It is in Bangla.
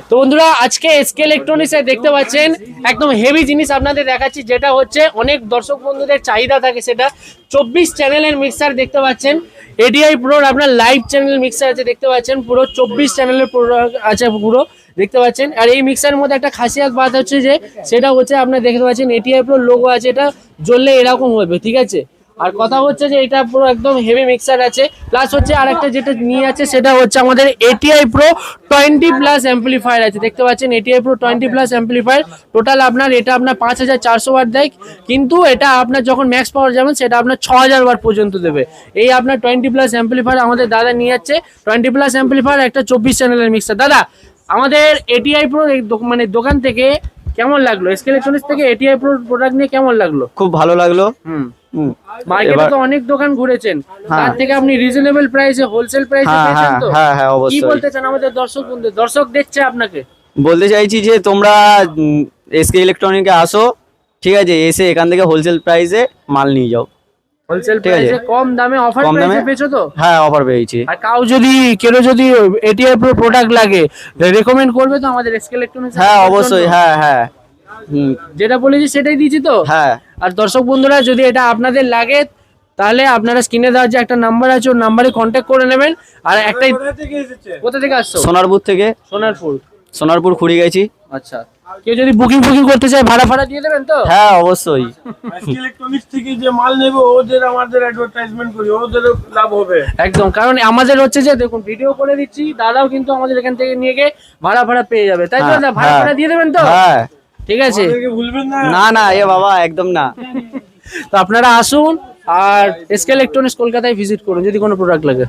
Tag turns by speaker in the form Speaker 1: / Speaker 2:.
Speaker 1: তো বন্ধুরা আজকে এসকে ইলেকট্রনিক্সে দেখতে পাচ্ছেন একদম হেভি জিনিস আপনাদের দেখাচ্ছি, যেটা হচ্ছে অনেক দর্শক বন্ধুদের চাহিদা থাকে, সেটা 24 চ্যানেলের মিক্সার দেখতে পাচ্ছেন। এডিআই প্রোর আপনার লাইভ চ্যানেল মিক্সার আছে দেখতে পাচ্ছেন, পুরো 24 চ্যানেলের আছে পুরো দেখতে পাচ্ছেন। আর এই মিক্সারের মধ্যে একটা খাসিয়াত বাত হচ্ছে যে সেটা হচ্ছে আপনার দেখতে পাচ্ছেন এডিআই প্রোর লোগো আছে, এটা জ্বললে এরকম হবে, ঠিক আছে। আর কথা হচ্ছে যে এটা পুরো একদম হেভি মিক্সার আছে, প্লাস হচ্ছে আরেকটা যেটা নিয়ে আছে সেটা হচ্ছে আমাদের এটিআই প্রো 20+ অ্যাম্পলিফায়ার আছে দেখতে পাচ্ছেন। এটিআই প্রো 20+ অ্যাম্পলিফায়ার টোটাল আপনার এটা আপনার 5400 ওয়াট দেয়, কিন্তু এটা আপনার যখন ম্যাক্স পাওয়ার যাবেন সেটা আপনার 6000 ওয়াট পর্যন্ত দেবে। এই আপনার 20+ অ্যাম্পলিফায়ার আমাদের দাদা নিয়ে যাচ্ছে, 20+ অ্যাম্পলিফায়ার একটা 24 চ্যানেলের মিক্সার। দাদা আমাদের এটিআই প্রো মানে দোকান থেকে কেমন লাগলো, এসকে ইলেকট্রনিক্স থেকে এটিআই প্রো প্রোডাক্ট নিয়ে কেমন লাগলো?
Speaker 2: খুব ভালো লাগলো।
Speaker 1: মার্কেটে তো অনেক দোকান ঘুরেছেন, তার থেকে আপনি রিজনেবল প্রাইসে হোলসেল প্রাইসে পেয়েছেন তো?
Speaker 2: হ্যাঁ হ্যাঁ
Speaker 1: কি
Speaker 2: অবশ্যই।
Speaker 1: বলতে চান আমাদের দর্শক দেখছে আপনাকে?
Speaker 2: বলতে চাইছি যে তোমরা এসকে ইলেকট্রনিকে আসো, ঠিক আছে, এসে এখান থেকে হোলসেল প্রাইসে মাল নিয়ে যাও।
Speaker 1: হোলসেল
Speaker 2: ঠিক আছে।
Speaker 1: প্রাইসে কম দামে অফার
Speaker 2: কম দামে
Speaker 1: প্রাইসে পেয়েছো তো?
Speaker 2: হ্যাঁ অফার পেয়েছি।
Speaker 1: আর কেউ যদি এটিআই প্রো প্রোডাক্ট লাগে রেকমেন্ড করবে তো আমাদের এসকে ইলেকট্রনিক্স?
Speaker 2: হ্যাঁ অবশ্যই, হ্যাঁ হ্যাঁ।
Speaker 1: যেটা বলেছি সেটাই দিয়েছি তো?
Speaker 2: হ্যাঁ।
Speaker 1: আর দর্শক বন্ধুরা যদি এটা আপনাদের লাগে তাহলে আপনারা স্ক্রিনে দেওয়ার যে একটা নাম্বার আছে ওর নাম্বারে কন্ট্যাক্ট করে নেবেন। আর একটাই, কোথা থেকে আসছো?
Speaker 2: সোনারপুর থেকে। সোনারপুর খুঁড়ি গেছি।
Speaker 1: আচ্ছা, কেউ যদি বুকিং করতে চায় ভাড়া দিয়ে দেবেন তো?
Speaker 2: হ্যাঁ অবশ্যই।
Speaker 3: এসকে ইলেকট্রনিক্স থেকে যে মাল নেব ওদের আমাদের অ্যাডভার্টাইজমেন্ট করি, ওদের লাভ হবে
Speaker 1: একদম, কারণ আমাদের হচ্ছে যে দেখুন ভিডিও করে দিচ্ছি, দাদাও কিন্তু আমাদের এখান থেকে নিয়ে গিয়ে ভাড়া পেয়ে যাবে, তাই তো?
Speaker 2: হ্যাঁ,
Speaker 1: দাদা ভাড়া দিয়ে দেবেন তো?
Speaker 2: হ্যাঁ
Speaker 1: ঠিক আছে,
Speaker 3: আমাদেরকে ভুলবেন না।
Speaker 2: না না এ বাবা একদম না।
Speaker 1: তো আপনারা আসুন আর এসকে ইলেকট্রনিক্স কলকাতায় ভিজিট করুন যদি কোনো প্রোডাক্ট লাগে।